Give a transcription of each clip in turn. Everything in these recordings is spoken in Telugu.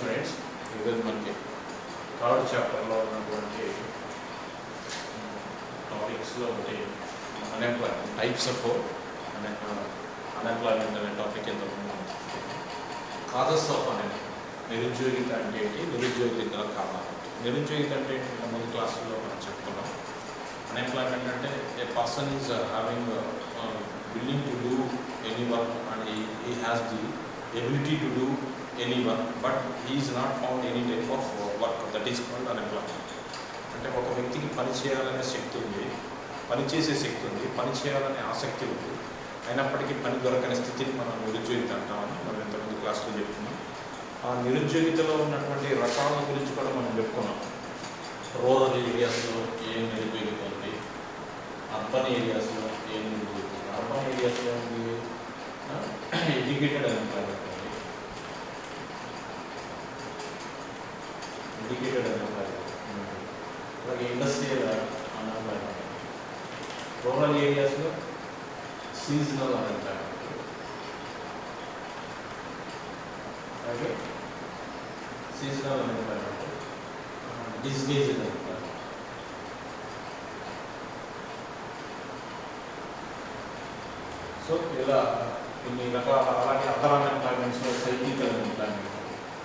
స్టూడెంట్స్, ఈరోజు మనకి థర్డ్ చాప్టర్లో ఉన్నటువంటి టాపిక్స్లో ఒకటి అన్ఎంప్లాయ్మెంట్, టైప్స్ ఆఫ్ అన్ఎంప్లాయ్మెంట్ అనే టాపిక్ ఎంత కాజెస్ ఆఫ్ నిరుద్యోగిత అంటే ఏంటి, నిరుద్యోగిత గల కారణాలు. నిరుద్యోగిత అంటే ఏంటి ముందు క్లాసుల్లో మనం చెప్పుకున్నాం. అన్ఎంప్లాయ్మెంట్ అంటే a person is having willing to do any work and he has the ability to do any work, but he is not found any type of work, that is called unemployment. అంటే ఒక వ్యక్తికి పని చేయాలనే శక్తి ఉంది, పని చేసే శక్తి ఉంది, పని చేయాలనే ఆసక్తి ఉంది, అయినప్పటికీ పని దొరకని స్థితిని మనం నిరుద్యోగిత అంటామని మనం ఇంతకుముందు క్లాస్లో చెప్తున్నాం. ఆ నిరుద్యోగితలో ఉన్నటువంటి రకాల గురించి కూడా మనం చెప్పుకున్నాం. రూరల్ ఏరియాస్లో ఏం నిరుద్యోగిత ఉంది, అర్బన్ ఏరియాస్లో ఏం నిరుద్యోగిత. అర్బన్ ఏరియాస్లో ఉంది ఎడ్యుకేటెడ్ అన్ఎంప్లాయ్మెంట్ ఉంది, ఎడ్యుకేటెడ్ అన్ఎంప్లాయ్మెంట్, అలాగే ఇండస్ట్రియల్ అన్ఎంప్లాయ్మెంట్. రూరల్ ఏరియాస్లో సీజనల్ అన్ఎంప్లాయ్మెంట్, అలాగే seasonal unemployment, disguised unemployment. So ఇలా ఇన్ని రకాల, అలాగే అదర్ అన్ఎంప్లాయ్మెంట్స్లో cyclical unemployment,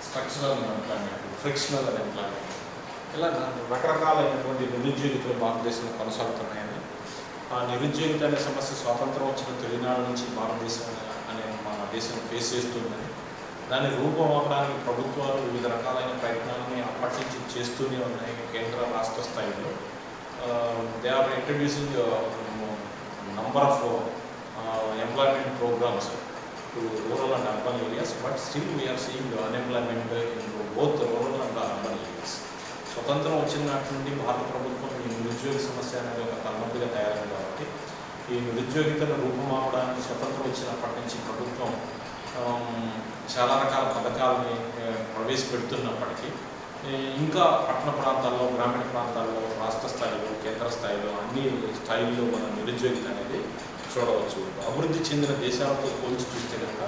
structural unemployment, frictional unemployment, ఇలా రకరకాలైనటువంటి నిరుద్యోగితలు భారతదేశంలో కొనసాగుతున్నాయని. ఆ నిరుద్యోగిత అనే సమస్య స్వాతంత్రం వచ్చిన తొలినాడు నుంచి భారతదేశం అనే మన దేశం ఫేస్ చేస్తుందని, దాన్ని రూపమవ్వడానికి ప్రభుత్వాలు వివిధ రకాలైన ప్రయత్నాలని అప్పటి నుంచి చేస్తూనే ఉన్నాయి. కేంద్ర రాష్ట్ర స్థాయిలో they are introducing number of employment programs to rural and urban areas, but still we are seeing the unemployment in both rural and urban areas. స్వతంత్రం వచ్చిన నాటి నుండి భారత ప్రభుత్వం ఈ నిరుద్యోగ సమస్య అనేది ఒక తలనొప్పిగా తయారైంది. కాబట్టి ఈ నిరుద్యోగితను రూపమావడానికి స్వతంత్రం వచ్చినప్పటి నుంచి ప్రభుత్వం చాలా రకాల పథకాలని ప్రవేశపెడుతున్నప్పటికీ ఇంకా పట్టణ ప్రాంతాల్లో, గ్రామీణ ప్రాంతాల్లో, రాష్ట్ర స్థాయిలో, కేంద్ర స్థాయిలో, అన్ని స్థాయిల్లో మన నిరుద్యోగిత అనేది చూడవచ్చు. అభివృద్ధి చెందిన దేశాలతో పోల్చి చూస్తే కనుక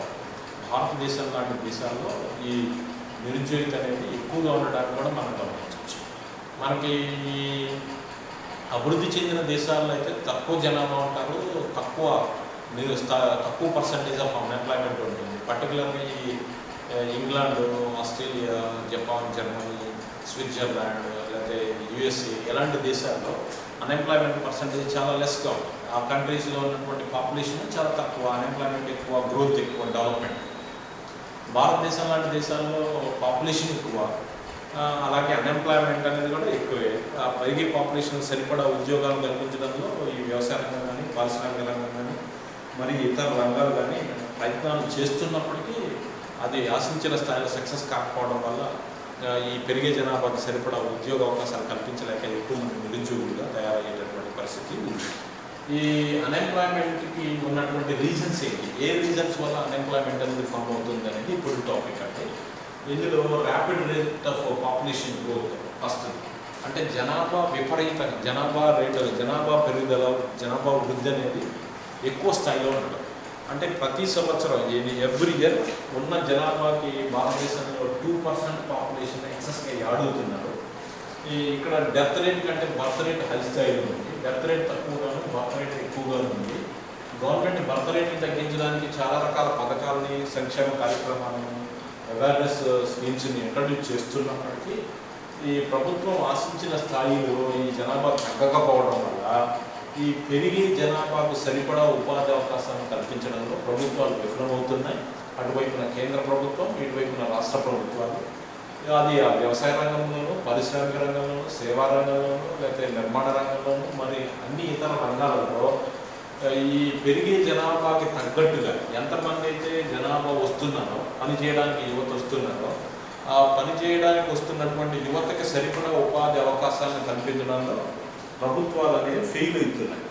భారతదేశం లాంటి దేశాల్లో ఈ నిరుద్యోగిత అనేది ఎక్కువగా ఉండడానికి కూడా మనం గమనించవచ్చు. మనకి అభివృద్ధి చెందిన దేశాల్లో అయితే తక్కువ జనాభా ఉంటారు, తక్కువ పర్సంటేజ్ ఆఫ్ అన్ఎంప్లాయ్మెంట్ ఉంటుంది. పర్టికులర్గా ఈ England, Australia, Japan, Germany, Switzerland, లేకపోతే యుఎస్ఏ ఇలాంటి దేశాల్లో అన్ఎంప్లాయ్మెంట్ పర్సంటేజ్ చాలా లెస్గా ఉంటుంది. ఆ కంట్రీస్లో ఉన్నటువంటి పాపులేషన్ చాలా తక్కువ, అన్ఎంప్లాయ్మెంట్ ఎక్కువ, గ్రోత్ ఎక్కువ, డెవలప్మెంట్. భారతదేశం లాంటి దేశాల్లో పాపులేషన్ ఎక్కువ, అలాగే అన్ఎంప్లాయ్మెంట్ అనేది కూడా ఎక్కువే. ఆ పెరిగే పాపులేషన్ సరిపడా ఉద్యోగాలు కల్పించడంలో ఈ వ్యవసాయ రంగం కానీ, పారిశ్రామిక రంగం కానీ, మరి ఇతర రంగాలు కానీ ప్రయత్నాలు చేస్తున్నప్పటికీ అది ఆశించిన స్థాయిలో సక్సెస్ కాకపోవడం వల్ల ఈ పెరిగే జనాభాకి సరిపడా ఉద్యోగ అవకాశాలు కల్పించలేక ఎక్కువ మంది నిరుద్యోగులుగా తయారయ్యేటటువంటి పరిస్థితి ఉంది. ఈ అన్ఎంప్లాయ్మెంట్కి ఉన్నటువంటి రీజన్స్ ఏంటి, ఏ రీజన్స్ వల్ల అన్ఎంప్లాయ్మెంట్ అనేది ఫామ్ అవుతుంది అనేది ఇప్పుడు టాపిక్. అంటే ఇందులో rapid rate of population growth first, అంటే జనాభా పెరుగుదల, జనాభా వృద్ధి అనేది ఎక్కువ స్థాయిలో ఉండడం. అంటే ప్రతి సంవత్సరం ఎవ్రీ ఇయర్ ఉన్న జనాభాకి భారతదేశంలో 2% పాపులేషన్ ఎక్సెస్గా యాడ్ అవుతున్నారు. ఇక్కడ డెత్ రేట్ కంటే బర్త్ రేట్ హై స్థాయిలో ఉంది, డెత్ రేట్ తక్కువగాను, బర్త్ రేట్ ఎక్కువగా ఉంది. గవర్నమెంట్ బర్త్ రేట్ని తగ్గించడానికి చాలా రకాల పథకాలని, సంక్షేమ కార్యక్రమాలను, అవేర్నెస్ స్కీమ్స్ని ఇంట్రడ్యూస్ చేస్తున్నప్పటికీ ఈ ప్రభుత్వం ఆశించిన స్థాయిలో ఈ జనాభా తగ్గకపోవడం వల్ల ఈ పెరిగే జనాభాకు సరిపడా ఉపాధి అవకాశాలను కల్పించడంలో ప్రభుత్వాలు విఫలమవుతున్నాయి. అటువైపున కేంద్ర ప్రభుత్వం, ఇటువైపున రాష్ట్ర ప్రభుత్వాలు. అది ఆ వ్యవసాయ రంగంలోనూ, పారిశ్రామిక రంగంలోనూ, సేవా రంగంలోనూ, లేకపోతే నిర్మాణ రంగంలోనూ, మరి అన్ని ఇతర రంగాలలో ఈ పెరిగే జనాభాకి తగ్గట్టుగా ఎంతమంది అయితే జనాభా వస్తున్నారో, పని చేయడానికి యువత వస్తున్నారో, ఆ పని చేయడానికి వస్తున్నటువంటి యువతకి సరిపడా ఉపాధి అవకాశాలను కల్పించడంలో ప్రభుత్వాలు అనేవి ఫెయిల్ అవుతున్నాయి.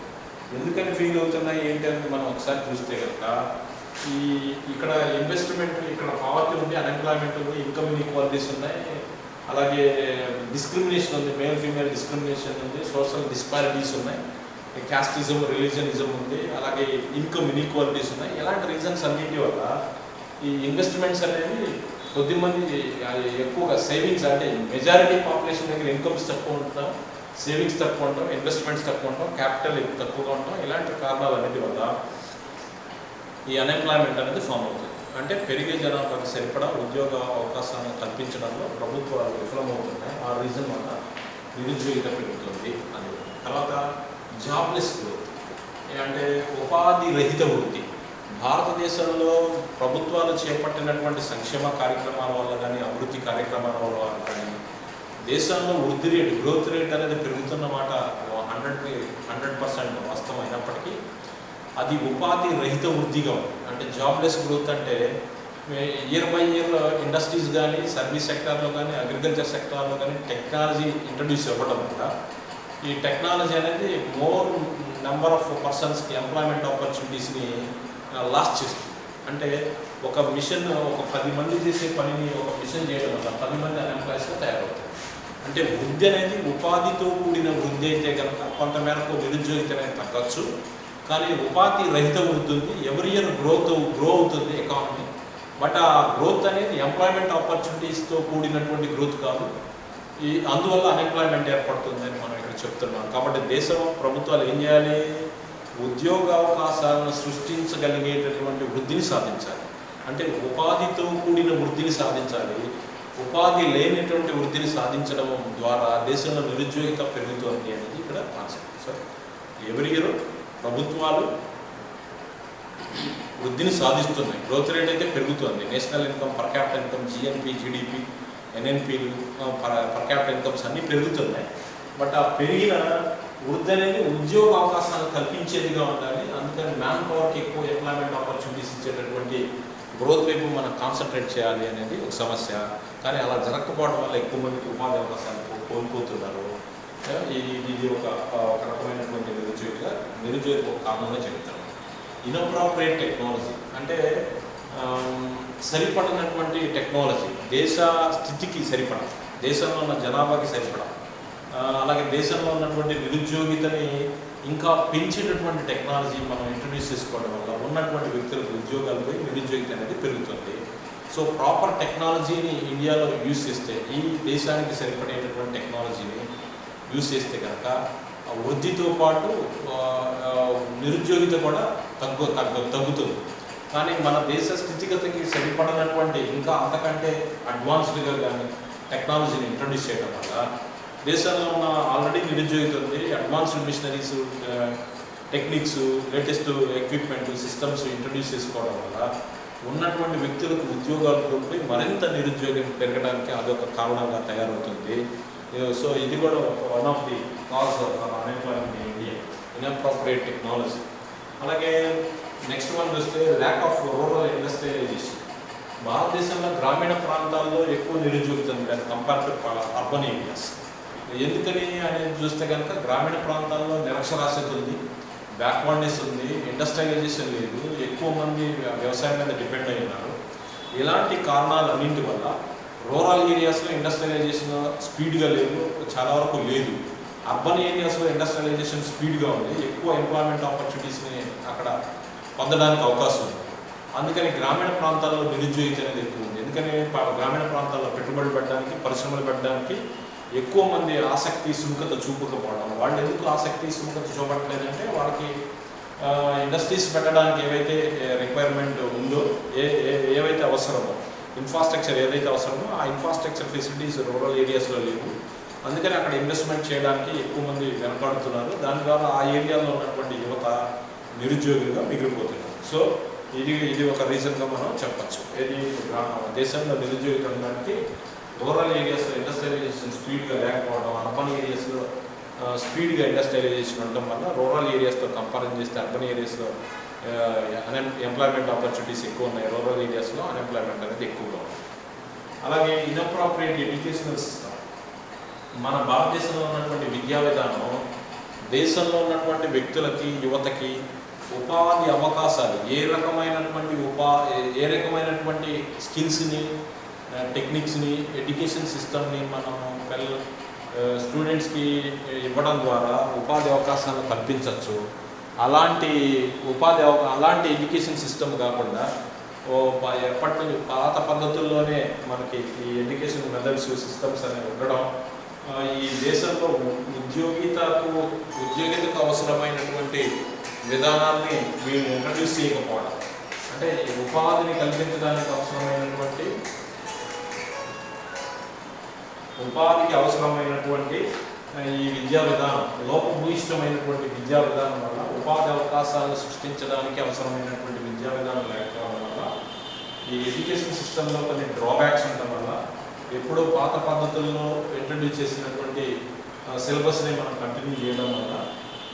ఎందుకని ఫెయిల్ అవుతున్నాయి ఏంటి అనేది మనం ఒకసారి చూస్తే కనుక ఇక్కడ ఇన్వెస్ట్మెంట్, ఇక్కడ పావర్టీ ఉంది, అన్ఎంప్లాయ్మెంట్ ఉంది, ఇన్కమ్ ఇన్ఈక్వాలిటీస్ ఉన్నాయి, అలాగే డిస్క్రిమినేషన్ ఉంది, మేల్ ఫీమేల్ డిస్క్రిమినేషన్ ఉంది, సోషల్ డిస్పారిటీస్ ఉన్నాయి, క్యాస్టిజం, రిలీజియనిజం ఉంది, అలాగే ఇన్కమ్ ఇన్ఈక్వాలిటీస్ ఉన్నాయి. ఇలాంటి రీజన్స్ అన్నింటి వల్ల ఈ ఇన్వెస్ట్మెంట్స్ అనేవి కొద్దిమంది ఎక్కువగా సేవింగ్స్, అంటే మెజారిటీ పాపులేషన్ దగ్గర ఇన్కమ్స్ తక్కువ ఉండటం, సేవింగ్స్ తక్కువ ఉండటం, ఇన్వెస్ట్మెంట్స్ తక్కువ ఉండటం, క్యాపిటల్ తక్కువగా ఉండటం, ఇలాంటి కారణాలన్నిటి వల్ల ఈ అన్ఎంప్లాయ్మెంట్ అనేది ఫామ్ అవుతుంది. అంటే పెరిగే జనాభాకి సరిపడా ఉద్యోగ అవకాశాలను కల్పించడంలో ప్రభుత్వాలు విఫలమవుతున్నాయి. ఆ రీజన్ వల్ల నిరుద్యోగిత పెరుగుతుంది అని. తర్వాత జాబ్లెస్ గ్రోత్, అంటే ఉపాధి రహిత వృద్ధి. భారతదేశంలో ప్రభుత్వాలు చేపట్టినటువంటి సంక్షేమ కార్యక్రమాల వల్ల కానీ, అభివృద్ధి కార్యక్రమాల వల్ల కానీ దేశంలో వృద్ధి రేటు, గ్రోత్ రేట్ అనేది పెరుగుతున్నమాట 100% వాస్తవం అయినప్పటికీ అది ఉపాధి రహిత వృద్ధిగా ఉంది. అంటే జాబ్లెస్ గ్రోత్ అంటే ఇయర్ బై ఇయర్ ఇండస్ట్రీస్ కానీ, సర్వీస్ సెక్టార్లో కానీ, అగ్రికల్చర్ సెక్టార్లో కానీ టెక్నాలజీ ఇంట్రడ్యూస్ అవ్వడం వల్ల ఈ టెక్నాలజీ అనేది మోర్ నెంబర్ ఆఫ్ పర్సన్స్కి ఎంప్లాయ్మెంట్ ఆపర్చునిటీస్ని లాస్ట్ చేస్తుంది. అంటే ఒక మిషన్, ఒక 10 మంది చేసే పనిని ఒక మిషన్ చేయడం వల్ల 10 మంది అన్ఎంప్లాయీస్గా తయారవుతారు. అంటే వృద్ధి అనేది ఉపాధితో కూడిన వృద్ధి అయితే కనుక కొంతమేరకు నిరుద్యోగిత అనేది తగ్గచ్చు. కానీ ఉపాధి రహిత వృద్ధి ఉంది, ఎవరి ఇయర్ గ్రో అవుతుంది ఎకానమీ, బట్ ఆ గ్రోత్ అనేది ఎంప్లాయ్మెంట్ ఆపర్చునిటీస్తో కూడినటువంటి గ్రోత్ కాదు. అందువల్ల అన్ఎంప్లాయ్మెంట్ ఏర్పడుతుందని మనం ఇక్కడ చెప్తున్నాం. కాబట్టి దేశం ప్రభుత్వాలు ఏం చేయాలి? ఉద్యోగ అవకాశాలను సృష్టించగలిగేటటువంటి వృద్ధిని సాధించాలి. అంటే ఉపాధితో కూడిన వృద్ధిని సాధించాలి. ఉపాధి లేనటువంటి వృద్ధిని సాధించడం ద్వారా దేశంలో నిరుద్యోగిత పెరుగుతుంది అనేది ఇక్కడ కాన్సెప్ట్. సో ఎవరి ఇయర్ ప్రభుత్వాలు వృద్ధిని సాధిస్తున్నాయి, గ్రోత్ రేట్ అయితే పెరుగుతుంది. National income, per capital income, GNP, GDP, ఎన్ఎన్పీలు, పర్ క్యాపిటల్ ఇన్కమ్స్ అన్నీ పెరుగుతున్నాయి. బట్ ఆ పెరిగిన వృద్ధి అనేది ఉద్యోగ అవకాశాలు కల్పించేదిగా ఉండాలి. అందుకని మ్యాన్ పవర్కి ఎక్కువ ఎంప్లాయ్మెంట్ ఆపర్చునిటీస్ ఇచ్చేటటువంటి గ్రోత్ వైపు మనం కాన్సన్ట్రేట్ చేయాలి అనేది ఒక సమస్య. కానీ అలా జరగకపోవడం వల్ల ఎక్కువ మందికి ఉపాధి అవకాశాలు కోల్పోతున్నారు. ఇది ఒక రకమైనటువంటి నిరుద్యోగ ఒక కారణంగా చెప్తాను. ఇన్అప్రాప్రియేట్ టెక్నాలజీ అంటే సరిపడినటువంటి టెక్నాలజీ, దేశ స్థితికి సరిపడ, దేశంలో ఉన్న జనాభాకి సరిపడ, అలాగే దేశంలో ఉన్నటువంటి నిరుద్యోగితని ఇంకా పెంచేటటువంటి టెక్నాలజీ మనం ఇంట్రడ్యూస్ చేసుకోవడం వల్ల ఉన్నటువంటి వ్యక్తులకు ఉద్యోగాలు పోయి నిరుద్యోగిత అనేది పెరుగుతుంది. సో ప్రాపర్ టెక్నాలజీని ఇండియాలో యూజ్ చేస్తే, ఈ దేశానికి సరిపడేటటువంటి టెక్నాలజీని యూజ్ చేస్తే కనుక వృద్ధితో పాటు నిరుద్యోగిత కూడా తగ్గుతుంది. కానీ మన దేశ స్థితిగతికి సరిపడినటువంటి ఇంకా అంతకంటే అడ్వాన్స్డ్గా కానీ టెక్నాలజీని ఇంట్రడ్యూస్ చేయడం వల్ల దేశంలో ఉన్న ఆల్రెడీ నిరుద్యోగిత ఉంది, advanced machineries, techniques, latest equipment, systems introduce చేసుకోవడం వల్ల ఉన్నటువంటి వ్యక్తులకు ఉద్యోగాలు కోల్పోయి మరింత నిరుద్యోగం పెరగడానికి అదొక కారణంగా తయారవుతుంది. సో ఇది కూడా one of the cause of unemployment in India, inappropriate technology. అలాగే నెక్స్ట్ వన్ చూస్తే ల్యాక్ ఆఫ్ రూరల్ ఇండస్ట్రియలైజేషన్. భారతదేశంలో గ్రామీణ ప్రాంతాల్లో ఎక్కువ నిరుద్యోగిత ఉంది కంపేర్ టు అర్బన్ ఏరియాస్. ఎందుకని అనేది చూస్తే కనుక గ్రామీణ ప్రాంతాల్లో నిరక్షరాస్యత ఉంది, బ్యాక్వర్డ్నెస్ ఉంది, ఇండస్ట్రియలైజేషన్ లేదు, ఎక్కువ మంది వ్యవసాయం మీద డిపెండ్ అయి ఉన్నారు. ఇలాంటి కారణాలన్నింటి వల్ల రూరల్ ఏరియాస్లో ఇండస్ట్రియలైజేషన్ స్పీడ్గా లేదు, చాలా వరకు లేదు. అర్బన్ ఏరియాస్లో ఇండస్ట్రియలైజేషన్ స్పీడ్గా ఉంది, ఎక్కువ ఎంప్లాయ్మెంట్ ఆపర్చునిటీస్ని అక్కడ పొందడానికి అవకాశం ఉంది. అందుకని గ్రామీణ ప్రాంతాల్లో నిరుద్యోగిత అనేది ఎక్కువ ఉంది. ఎందుకని గ్రామీణ ప్రాంతాల్లో పెట్టుబడులు పెట్టడానికి, పరిశ్రమలు పెట్టడానికి ఎక్కువ మంది ఆసక్తి, సుముఖత చూపకపోవడం. వాళ్ళు ఎందుకు ఆసక్తి, సుముఖత చూపట్లేదంటే వాళ్ళకి ఇండస్ట్రీస్ పెట్టడానికి ఏవైతే రిక్వైర్మెంట్ ఉందో, ఏవైతే అవసరమో, ఇన్ఫ్రాస్ట్రక్చర్ ఏదైతే అవసరమో ఆ ఇన్ఫ్రాస్ట్రక్చర్ ఫెసిలిటీస్ రూరల్ ఏరియాస్లో లేవు. అందుకని అక్కడ ఇన్వెస్ట్మెంట్ చేయడానికి ఎక్కువ మంది వెనకాడుతున్నారు. దాని ద్వారా ఆ ఏరియాలో ఉన్నటువంటి యువత నిరుద్యోగులుగా మిగిలిపోతున్నారు. సో ఇది ఒక రీజన్గా మనం చెప్పచ్చు. ఏది దేశంలో నిరుద్యోగిత ఉండడానికి రూరల్ ఏరియాస్లో ఇండస్ట్రియలైజేషన్ స్పీడ్గా లేకపోవడం, అర్బన్ ఏరియాస్లో స్పీడ్గా ఇండస్ట్రియలైజేషన్ ఉండడం వల్ల రూరల్ ఏరియాస్తో కంపేర్ చేస్తే అర్బన్ ఏరియాస్లో ఎంప్లాయ్మెంట్ ఆపర్చునిటీస్ ఎక్కువ ఉన్నాయి, రూరల్ ఏరియాస్లో అన్ఎంప్లాయ్మెంట్ అనేది ఎక్కువగా ఉంది. అలాగే ఇన్అప్రాప్రియేట్ ఎడ్యుకేషనల్ సిస్టమ్. మన భారతదేశంలో ఉన్నటువంటి విద్యా విధానం దేశంలో ఉన్నటువంటి వ్యక్తులకి, యువతకి ఉపాధి అవకాశాలు, ఏ రకమైనటువంటి స్కిల్స్ని, టెక్నిక్స్ని, ఎడ్యుకేషన్ సిస్టమ్ని మనము స్టూడెంట్స్కి ఇవ్వడం ద్వారా ఉపాధి అవకాశాలను కల్పించవచ్చు. అలాంటి ఎడ్యుకేషన్ సిస్టమ్ కాకుండా ఎప్పటి నుంచి పాత పద్ధతుల్లోనే మనకి ఈ ఎడ్యుకేషన్ మెథడ్స్ సిస్టమ్స్ అనేవి ఉండడం, ఈ దేశంలో ఉద్యోగితకు అవసరమైనటువంటి విధానాన్ని వీళ్ళు ఇంట్రడ్యూస్ చేయకపోవడం, అంటే ఉపాధిని కల్పించడానికి అవసరమైనటువంటి ఈ విద్యా విధానం, లోపభూయిష్టమైనటువంటి విద్యా విధానం వల్ల ఉపాధి అవకాశాలను సృష్టించడానికి అవసరమైనటువంటి విద్యా విధానం లేకపోవడం వల్ల ఈ ఎడ్యుకేషన్ సిస్టంలో కొన్ని డ్రాబ్యాక్స్ ఉండడం వల్ల ఎప్పుడో పాత పద్ధతుల్లో ఇంట్రడ్యూస్ చేసినటువంటి సిలబస్ని మనం కంటిన్యూ చేయడం వల్ల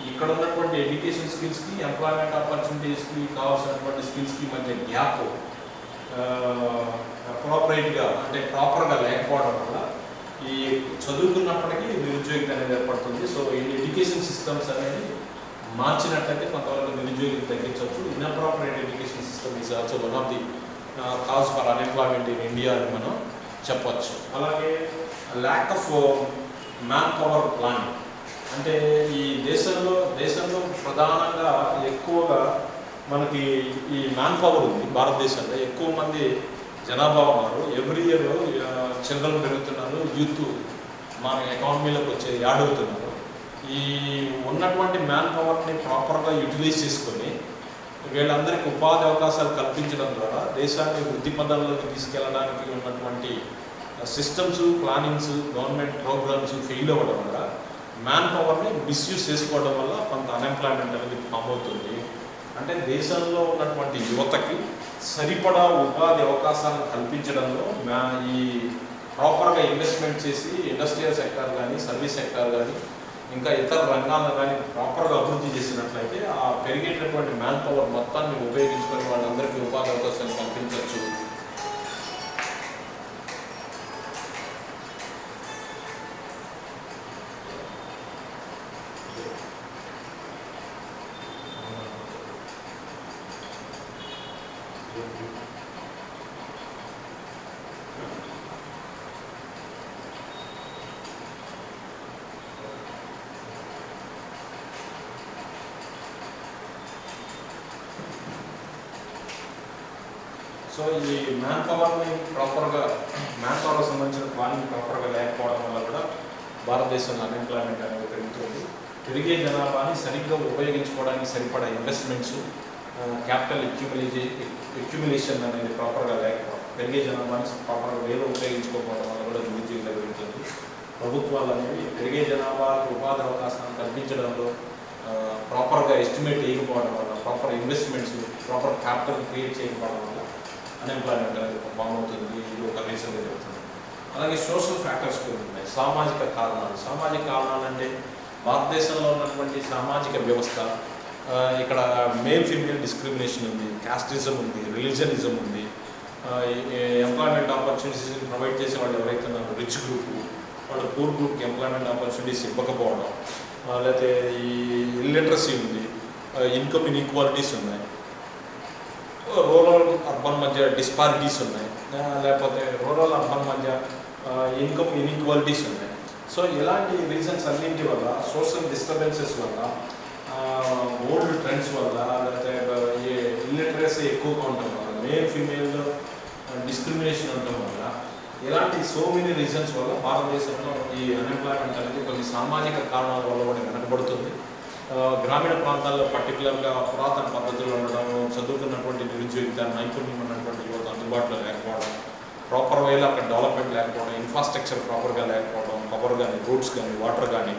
ఇక్కడ ఉన్నటువంటి ఎడ్యుకేషన్ స్కిల్స్కి, ఎంప్లాయ్మెంట్ ఆపర్చునిటీస్కి కావాల్సినటువంటి స్కిల్స్కి మధ్య గ్యాప్ అప్రోప్రియేట్గా అంటే ప్రాపర్గా లేకపోవడం వల్ల ఈ చదువుకున్నప్పటికీ నిరుద్యోగిత అనేది ఏర్పడుతుంది. సో ఈ ఎడ్యుకేషన్ సిస్టమ్స్ అనేది మార్చినట్లయితే కొంతవరకు నిరుద్యోగిత తగ్గించవచ్చు. Inappropriate education system is also one of the cause for unemployment in India అని మనం చెప్పచ్చు. అలాగే lack of man power planning, అంటే ఈ దేశంలో ప్రధానంగా ఎక్కువగా మనకి ఈ మ్యాన్ పవర్ ఉంది. భారతదేశంలో ఎక్కువ మంది జనాభా ఉన్నారు. ఎవ్రీ ఇయర్ చిల్డ్రన్ పెరుగుతున్నారు, యూత్ మన ఎకానమీలోకి వచ్చే యాడ్ అవుతున్నారు. ఈ ఉన్నటువంటి మ్యాన్ పవర్ని ప్రాపర్గా యూటిలైజ్ చేసుకొని వీళ్ళందరికీ ఉపాధి అవకాశాలు కల్పించడం ద్వారా దేశాన్ని వృద్ధి పదాల్లోకి తీసుకెళ్ళడానికి ఉన్నటువంటి systems, plannings, government programs fail అవ్వడం వల్ల మ్యాన్ పవర్ని మిస్యూజ్ చేసుకోవడం వల్ల కొంత అన్ఎంప్లాయ్మెంట్ అనేది ఫామ్ అవుతుంది. అంటే దేశంలో ఉన్నటువంటి యువతకి సరిపడా ఉపాధి అవకాశాలను కల్పించడంలో ఈ ప్రాపర్గా ఇన్వెస్ట్మెంట్ చేసి ఇండస్ట్రియల్ సెక్టార్ కానీ, సర్వీస్ సెక్టార్ కానీ, ఇంకా ఇతర రంగాలను కానీ ప్రాపర్గా అభివృద్ధి చేసినట్లయితే ఆ పెరిగేటటువంటి మ్యాన్ పవర్ మొత్తాన్ని ఉపయోగించుకొని వాళ్ళందరికీ ఉపాధి అవకాశాలు కల్పించవచ్చు. సో ఈ మ్యాన్ పవర్ని మ్యాన్ పవర్ సంబంధించిన ప్లానింగ్ ప్రాపర్గా లేకపోవడం వల్ల కూడా భారతదేశంలో అన్ఎంప్లాయ్మెంట్ అనేది పెరుగుతుంది. పెరిగే జనాభాని సరిగ్గా ఉపయోగించుకోవడానికి సరిపడా ఇన్వెస్ట్మెంట్స్, క్యాపిటల్ అక్యుములేషన్ అనేది ప్రాపర్గా లేకపోవడం, పెరిగే జనాభాని ప్రాపర్గా వేరే ఉపయోగించుకోకపోవడం వల్ల కూడా నిరుద్యోగిత పెరుగుతుంది. ప్రభుత్వాలు అనేవి పెరిగే జనాభాకు ఉపాధి అవకాశాలను కల్పించడంలో ప్రాపర్గా ఎస్టిమేట్ చేయకపోవడం వల్ల, proper investments, proper capital create చేయకపోవడం వల్ల అన్ఎంప్లాయ్మెంట్ అనేది ఫామ్ అవుతుంది. ఇది ఒక రీజన్గా జరుగుతుంది. అలాగే సోషల్ ఫ్యాక్టర్స్ కూడా ఉన్నాయి. సామాజిక కారణాలు అంటే భారతదేశంలో ఉన్నటువంటి సామాజిక వ్యవస్థ, ఇక్కడ మేల్ ఫీమేల్ డిస్క్రిమినేషన్ ఉంది, కాస్టిజం ఉంది, రిలీజనిజం ఉంది. ఎంప్లాయ్మెంట్ ఆపర్చునిటీస్ ప్రొవైడ్ చేసే వాళ్ళు ఎవరైతే ఉన్నారో రిచ్ గ్రూప్, వాళ్ళు పూర్ గ్రూప్కి ఎంప్లాయ్మెంట్ ఆపర్చునిటీస్ ఇవ్వకపోవడం, లేకపోతే ఈ ఇల్లిటరసీ ఉంది, ఇన్కమ్ ఇన్ఈక్వాలిటీస్ ఉన్నాయి, రూరల్ అర్బన్ మధ్య డిస్పారిటీస్ ఉన్నాయి, లేకపోతే రూరల్ అర్బన్ మధ్య ఇన్కమ్ ఇన్ఈక్వాలిటీస్ ఉన్నాయి. సో ఇలాంటి రీజన్స్ అన్నింటి వల్ల, సోషల్ డిస్టర్బెన్సెస్ వల్ల, ఓల్డ్ ట్రెండ్స్ వల్ల, లేకపోతే ఇల్లిటరసీ ఎక్కువగా ఉండటం వల్ల, మేల్ ఫీమేల్ డిస్క్రిమినేషన్ ఉండటం వల్ల, ఇలాంటి సో మెనీ రీజన్స్ వల్ల భారతదేశంలో ఈ అన్ఎంప్లాయ్మెంట్ అనేది కొన్ని సామాజిక కారణాల వల్ల కూడా వెనకబడుతుంది. గ్రామీణ ప్రాంతాల్లో పర్టికులర్గా పురాతన పద్ధతులు ఉండడం, చదువుకున్నటువంటి నిరుద్యోగిత, నైపుణ్యం ఉన్నటువంటి యువత అందుబాటులో లేకపోవడం, ప్రాపర్ వేలో అక్కడ డెవలప్మెంట్ లేకపోవడం, ఇన్ఫ్రాస్ట్రక్చర్ ప్రాపర్గా లేకపోవడం, పవర్ కానీ, రోడ్స్ కానీ, వాటర్ కానీ,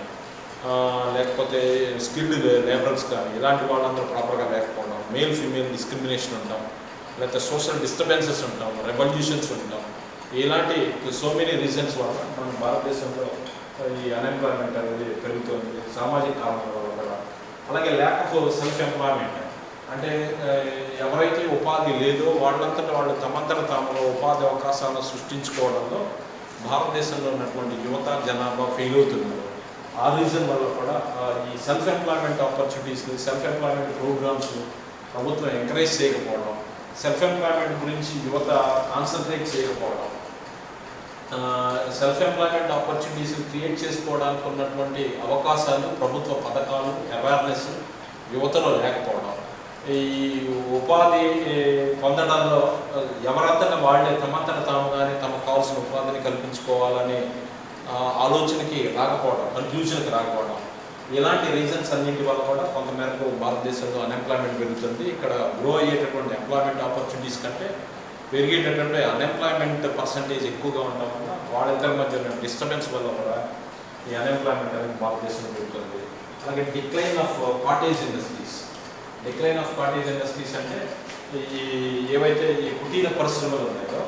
లేకపోతే స్కిల్డ్ లేబరర్స్ కానీ, ఇలాంటి వాళ్ళందరూ ప్రాపర్గా లేకపోవడం, మేల్ ఫీమేల్ డిస్క్రిమినేషన్ ఉంటాం, లేకపోతే సోషల్ డిస్టర్బెన్సెస్ ఉంటాం, రెవల్యూషన్స్ ఉంటాం. ఇలాంటి సో మెనీ రీజన్స్ వల్ల మన భారతదేశంలో ఈ అన్ఎంప్లాయ్మెంట్ అనేది పెరుగుతుంది, సామాజిక కారణాల వల్ల కూడా. అలాగే ల్యాక్ ఆఫ్ సెల్ఫ్ ఎంప్లాయ్మెంట్, అంటే ఎవరైతే ఉపాధి లేదో వాళ్ళంతటా వాళ్ళు తమంతట తాములో ఉపాధి అవకాశాలను సృష్టించుకోవడంలో భారతదేశంలో ఉన్నటువంటి యువత జనాభా ఫెయిల్ అవుతున్నారు. ఆ రీజన్ వల్ల కూడా ఈ సెల్ఫ్ ఎంప్లాయ్మెంట్ ఆపర్చునిటీస్ని, సెల్ఫ్ ఎంప్లాయ్మెంట్ ప్రోగ్రామ్స్ ప్రభుత్వం ఎంకరేజ్ చేయకపోవడం, సెల్ఫ్ ఎంప్లాయ్మెంట్ గురించి యువత కాన్సన్ట్రేట్ చేయకపోవడం, సెల్ఫ్ ఎంప్లాయ్మెంట్ ఆపర్చునిటీస్ క్రియేట్ చేసుకోవడానికి ఉన్నటువంటి అవకాశాలు, ప్రభుత్వ పథకాలు, అవేర్నెస్ యువతలో లేకపోవడం, ఈ ఉపాధి పొందడంలో ఎవరంతటా వాళ్ళే తమంతట తాము కానీ తమకు కావాల్సిన ఉపాధిని కల్పించుకోవాలనే ఆలోచనకి రాకపోవడం, కన్క్లూజన్కి రాకపోవడం, ఇలాంటి రీజన్స్ అన్నింటి వల్ల కూడా కొంతమేరకు భారతదేశంలో అన్ఎంప్లాయ్మెంట్ పెరుగుతుంది. ఇక్కడ గ్రో అయ్యేటటువంటి ఎంప్లాయ్మెంట్ ఆపర్చునిటీస్ కంటే పెరిగేటటువంటి అన్ఎంప్లాయ్మెంట్ పర్సంటేజ్ ఎక్కువగా ఉండడం వల్ల వాళ్ళిద్దరి మధ్య డిస్టర్బెన్స్ వల్ల కూడా ఈ అన్ఎంప్లాయ్మెంట్ అనేది భారతదేశంలో పెరుగుతుంది. అలాగే decline of cottage industries. Decline of cottage industries అంటే ఈ ఏవైతే ఈ కుటీర పరిశ్రమలు ఉన్నాయో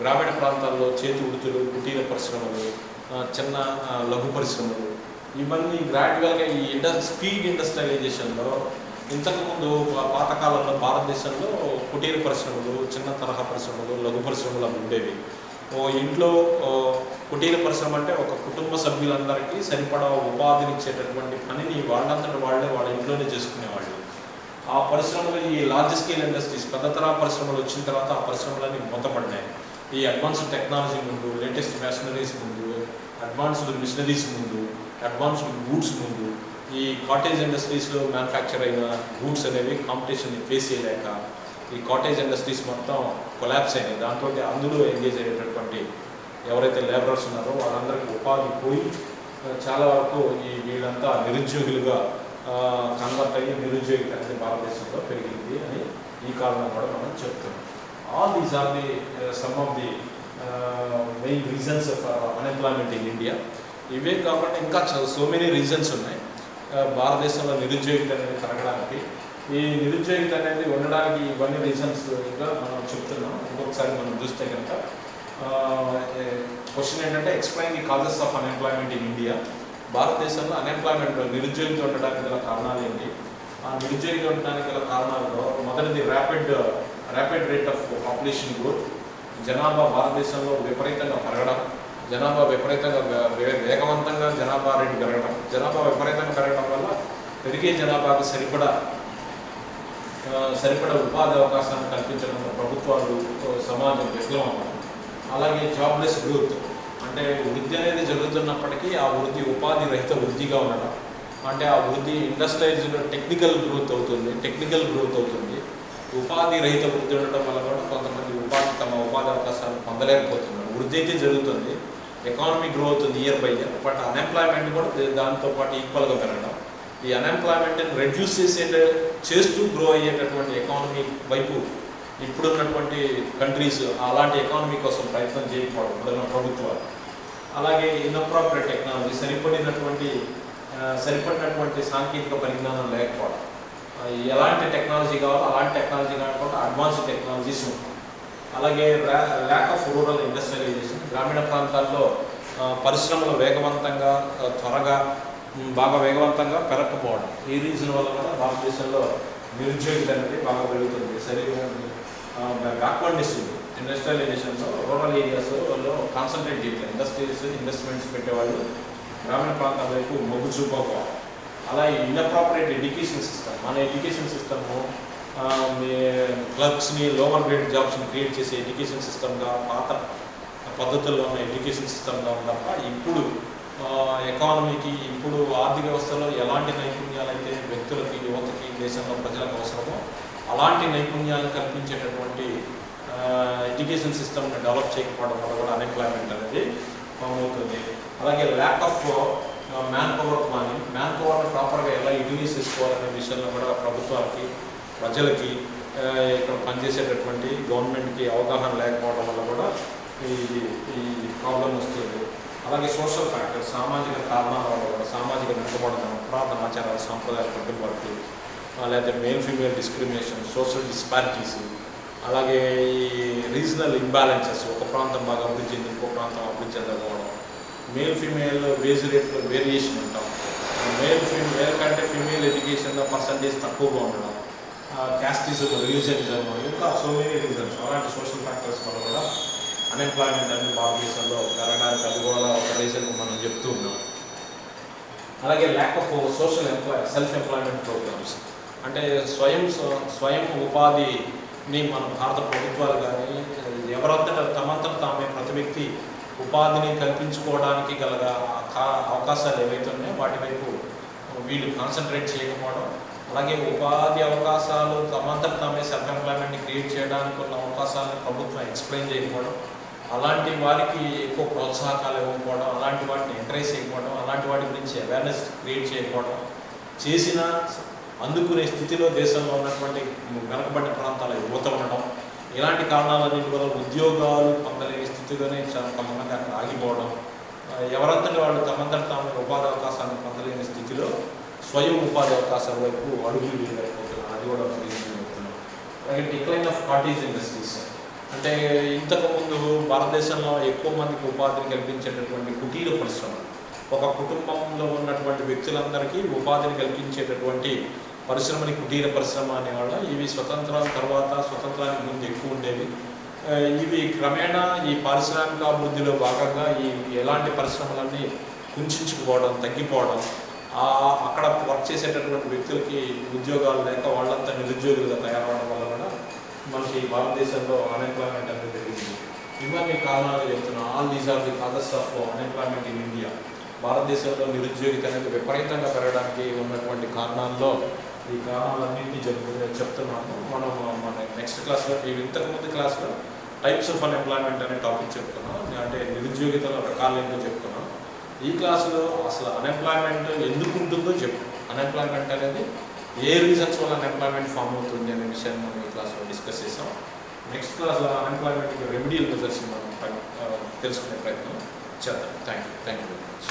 గ్రామీణ ప్రాంతాల్లో చేతి వృత్తులు, కుటీర పరిశ్రమలు, చిన్న లఘు పరిశ్రమలు, ఇవన్నీ గ్రాడ్యువల్గా ఈ స్పీడ్ ఇండస్ట్రియలైజేషన్లో ఇంతకుముందు పాతకాలంలో భారతదేశంలో కుటీర పరిశ్రమలు, చిన్న తరహా పరిశ్రమలు, లఘు పరిశ్రమలు అవి ఉండేవి. ఓ ఇంట్లో కుటీర పరిశ్రమ అంటే ఒక కుటుంబ సభ్యులందరికీ సరిపడా ఉపాధినిచ్చేటటువంటి పనిని వాళ్ళంతటా వాళ్ళ ఇంట్లోనే చేసుకునేవాళ్ళు. ఆ పరిశ్రమలు ఈ లార్జ్ స్కేల్ ఇండస్ట్రీస్, పెద్ద తరహా పరిశ్రమలు వచ్చిన తర్వాత ఆ పరిశ్రమలన్నీ మూతపడినాయి. ఈ అడ్వాన్స్డ్ టెక్నాలజీ ముందు, లేటెస్ట్ మెషినరీస్ ముందు, అడ్వాన్స్డ్ మిషనరీస్ ముందు, అడ్వాన్స్డ్ గూడ్స్ ముందు ఈ కాటేజ్ ఇండస్ట్రీస్లో మ్యానుఫ్యాక్చర్ అయిన గూడ్స్ అనేవి కాంపిటీషన్ని ఫేస్ చేయలేక ఈ కాటేజ్ ఇండస్ట్రీస్ మొత్తం కొలాప్స్ అయినాయి. దాంతో అందులో ఎంగేజ్ అయ్యేటటువంటి ఎవరైతే లేబరర్స్ ఉన్నారో వాళ్ళందరికీ ఉపాధి పోయి చాలా వరకు వీళ్ళంతా నిరుద్యోగులుగా కన్వర్ట్ అయ్యి నిరుద్యోగిత అనేది భారతదేశంలో పెరిగింది అని ఈ కారణం కూడా మనం చెప్తున్నాం. All these are the some of the main reasons for unemployment in India. ఇవే కాకుండా ఇంకా సో మెనీ రీజన్స్ ఉన్నాయి భారతదేశంలో నిరుద్యోగిత అనేది పెరగడానికి. ఈ నిరుద్యోగిత అనేది ఉండడానికి ఇవన్నీ రీజన్స్గా మనం చెప్తున్నాం. ఇంకొకసారి మనం చూస్తే కనుక క్వశ్చన్ ఏంటంటే explain the causes of unemployment in India. భారతదేశంలో అన్ఎంప్లాయ్మెంట్ నిరుద్యోగిత ఉండడానికి గల కారణాలు ఏంటి? ఆ నిరుద్యోగిత ఉండడానికి గల కారణాల్లో మొదటిది rapid rate of population growth. జనాభా భారతదేశంలో విపరీతంగా పెరగడం, జనాభా విపరీతంగా వేగవంతంగా జనాభా రేటు పెరగడం, జనాభా విపరీతంగా పెరగడం వల్ల పెరిగే జనాభాకు సరిపడ ఉపాధి అవకాశాన్ని కల్పించడం ప్రభుత్వాలు, సమాజం విఫలం. అలాగే జాబ్లెస్ గ్రోత్ అంటే వృద్ధి అనేది జరుగుతున్నప్పటికీ ఆ వృద్ధి ఉపాధి రహిత వృద్ధిగా ఉండడం. అంటే ఆ వృద్ధి ఇండస్ట్రియలైజ్డ్ టెక్నికల్ గ్రోత్ అవుతుంది. ఉపాధి రహిత వృద్ధి ఉండటం వల్ల కూడా కొంతమంది తమ ఉపాధి అవకాశాలు పొందలేకపోతున్నారు. వృద్ధి అయితే జరుగుతుంది, ఎకానమీ గ్రో అవుతుంది year by year, but unemployment కూడా దాంతోపాటు ఈక్వల్గా పెరగడం. ఈ అన్ఎంప్లాయ్మెంట్ని రెడ్యూస్ చేస్తూ గ్రో అయ్యేటటువంటి ఎకానమీ వైపు ఇప్పుడున్నటువంటి కంట్రీస్ అలాంటి ఎకానమీ కోసం ప్రయత్నం చేయకపోవడం ఇప్పుడున్న ప్రభుత్వాలు. అలాగే ఇన్అప్రాపరేట్ టెక్నాలజీ, సరిపడినటువంటి సాంకేతిక పరిజ్ఞానం లేకపోవడం. ఎలాంటి టెక్నాలజీ కావాలో అలాంటి టెక్నాలజీ కాకుండా అడ్వాన్స్డ్ టెక్నాలజీస్ ఉంటాయి. అలాగే ల్యాక్ ఆఫ్ రూరల్ ఇండస్ట్రియలైజేషన్. గ్రామీణ ప్రాంతాల్లో పరిశ్రమలు బాగా వేగవంతంగా పెరగకపోవడం. ఈ రీజన్ వల్ల కూడా భారతదేశంలో నిరుద్యోగిత అనేది బాగా పెరుగుతుంది. సరిగ్గా బ్యాక్వర్డ్నెస్ ఇండస్ట్రియలైజేషన్లో రూరల్ ఏరియాస్లో కాన్సన్ట్రేట్ చేయట్లేదు. ఇన్వెస్ట్మెంట్స్ పెట్టేవాళ్ళు గ్రామీణ ప్రాంతాల వైపు మొగ్గు చూపకపోవడం. అలాగే ఇన్అప్రాపరేట్ ఎడ్యుకేషన్ సిస్టమ్. మన ఎడ్యుకేషన్ సిస్టము క్లర్క్స్ని, లోవర్ గ్రేడ్ జాబ్స్ని క్రియేట్ చేసే ఎడ్యుకేషన్ సిస్టమ్గా, పాత పద్ధతుల్లో ఉన్న ఎడ్యుకేషన్ సిస్టమ్గా ఉంది తప్ప ఇప్పుడు ఎకానమీకి, ఇప్పుడు ఆర్థిక వ్యవస్థలో ఎలాంటి నైపుణ్యాలు అయితే వ్యక్తులకి, యువతకి, దేశంలో ప్రజలకు అవసరమో అలాంటి నైపుణ్యాలను కల్పించేటటువంటి ఎడ్యుకేషన్ సిస్టమ్ని డెవలప్ చేయకపోవడం వల్ల కూడా అన్ఎంప్లాయ్మెంట్ అనేది ఫామ్ అవుతుంది. అలాగే lack of man power planning. Man పవర్ని ప్రాపర్గా ఎలా యూటిలైజ్ చేసుకోవాలనే విషయంలో కూడా ప్రభుత్వాలకి, ప్రజలకి, ఇక్కడ పనిచేసేటటువంటి గవర్నమెంట్కి అవగాహన లేకపోవడం వల్ల కూడా ఈ ప్రాబ్లం వస్తుంది. అలాగే సోషల్ ఫ్యాక్టర్స్, సామాజిక కారణాల వల్ల కూడా సామాజిక వెనుకబడడం, పురాతన ఆచారాలు, సాంప్రదాయాల కట్టుబాట్లు, లేకపోతే male female discrimination, social disparities, అలాగే ఈ రీజనల్ ఇంబ్యాలెన్సెస్. ఒక ప్రాంతం బాగా అభివృద్ధి చెంది ఇంకో ప్రాంతం అభివృద్ధి చెందకపోవడం, మేల్ ఫీమేల్ వేజ్ రేట్లో వేరియేషన్ ఉంటాం, మేల్ కంటే ఫీమేల్ ఎడ్యుకేషన్లో పర్సంటేజ్ తక్కువగా ఉండడం, క్యాస్టిజం, రిలీజనిజం, ఇంకా సో మెనీ రీజన్స్. అలాంటి సోషల్ ఫ్యాక్టర్స్ వల్ల కూడా అన్ఎంప్లాయ్మెంట్ అనేది భారతదేశంలో పెరగడానికి అది కూడా ఒక రీజన్ మనం చెప్తూ ఉన్నాం. అలాగే lack of self employment programs. అంటే స్వయం ఉపాధిని మన భారత ప్రభుత్వాలు కానీ ఎవరంతటా తమంతట తామే ప్రతి వ్యక్తి ఉపాధిని కల్పించుకోవడానికి గల అవకాశాలు ఏవైతే ఉన్నాయో వాటి వైపు వీళ్ళు కాన్సన్ట్రేట్ చేయకపోవడం. అలాగే ఉపాధి అవకాశాలు తమంతట తామే సెల్ఫ్ ఎంప్లాయ్మెంట్ని క్రియేట్ చేయడానికి ఉన్న అవకాశాలను ప్రభుత్వం ఎక్స్ప్లెయిన్ చేయకపోవడం, అలాంటి వారికి ఎక్కువ ప్రోత్సాహకాలు ఇవ్వకపోవడం, అలాంటి వాటిని ఎంకరేజ్ చేయకపోవడం, అలాంటి వాటి గురించి అవేర్నెస్ క్రియేట్ చేయకపోవడం, చేసిన అందుకునే స్థితిలో దేశంలో ఉన్నటువంటి వెనకబడ్డ ప్రాంతాల యువత ఉండడం, ఇలాంటి కారణాలన్నింటి వల్ల ఉద్యోగాలు పొందలేని స్థితిలోనే చాలా కొంతమంది అక్కడ ఆగిపోవడం, ఎవరంతటి వాళ్ళు తమంతట తాము ఉపాధి అవకాశాలను పొందలేని స్థితిలో స్వయం ఉపాధి అవకాశాల వైపు అడుగులు వేయలేకపోతున్నారు. అది కూడా చెప్తున్నాం. అలాగే డిక్లైన్ ఆఫ్ కాటేజ్ ఇండస్ట్రీస్ అంటే ఇంతకుముందు భారతదేశంలో ఎక్కువ మందికి ఉపాధిని కల్పించేటటువంటి కుటీర పరిశ్రమలు, ఒక కుటుంబంలో ఉన్నటువంటి వ్యక్తులందరికీ ఉపాధిని కల్పించేటటువంటి పరిశ్రమని కుటీర పరిశ్రమ అనేవాళ్ళ. ఇవి స్వతంత్రం తర్వాత, స్వతంత్రానికి ముందు ఎక్కువ ఉండేవి. ఇవి క్రమేణా ఈ పారిశ్రామిక అభివృద్ధిలో భాగంగా ఎలాంటి పరిశ్రమలన్నీ కుంచుకుపోవడం, తగ్గిపోవడం, అక్కడ వర్క్ చేసేటటువంటి వ్యక్తులకి ఉద్యోగాలు లేక వాళ్ళంతా నిరుద్యోగులుగా తయారవడం వల్ల కూడా మనకి భారతదేశంలో అన్ఎంప్లాయ్మెంట్ అనేది పెరిగింది. ఇవన్నీ కారణాలు చెప్తున్నాం. All these are the causes of unemployment in India. భారతదేశంలో నిరుద్యోగిత అనేది విపరీతంగా పెరగడానికి ఉన్నటువంటి కారణాల్లో ఈ కారణాలన్నింటినీ చెప్తున్నాము. మనం మన నెక్స్ట్ క్లాస్లో, ఇంతకుముందు క్లాస్లో టైప్స్ ఆఫ్ అన్ఎంప్లాయ్మెంట్ అనే టాపిక్ చెప్తున్నాం. అంటే నిరుద్యోగితల రకాలు ఏంటో చెప్తున్నాం. ఈ క్లాసులో అసలు అన్ఎంప్లాయ్మెంట్ ఎందుకు ఉంటుందో చెప్పు. అన్ఎంప్లాయ్మెంట్ అనేది ఏ రీజన్స్ వల్ల అన్ఎంప్లాయ్మెంట్ ఫామ్ అవుతుంది అనే విషయాన్ని మనం ఈ క్లాస్లో డిస్కస్ చేసాం. నెక్స్ట్ క్లాస్లో అన్ఎంప్లాయ్మెంట్కి రెమెడియల్ మెజర్స్ మనం తెలుసుకునే ప్రయత్నం చేద్దాం. Thank you very much.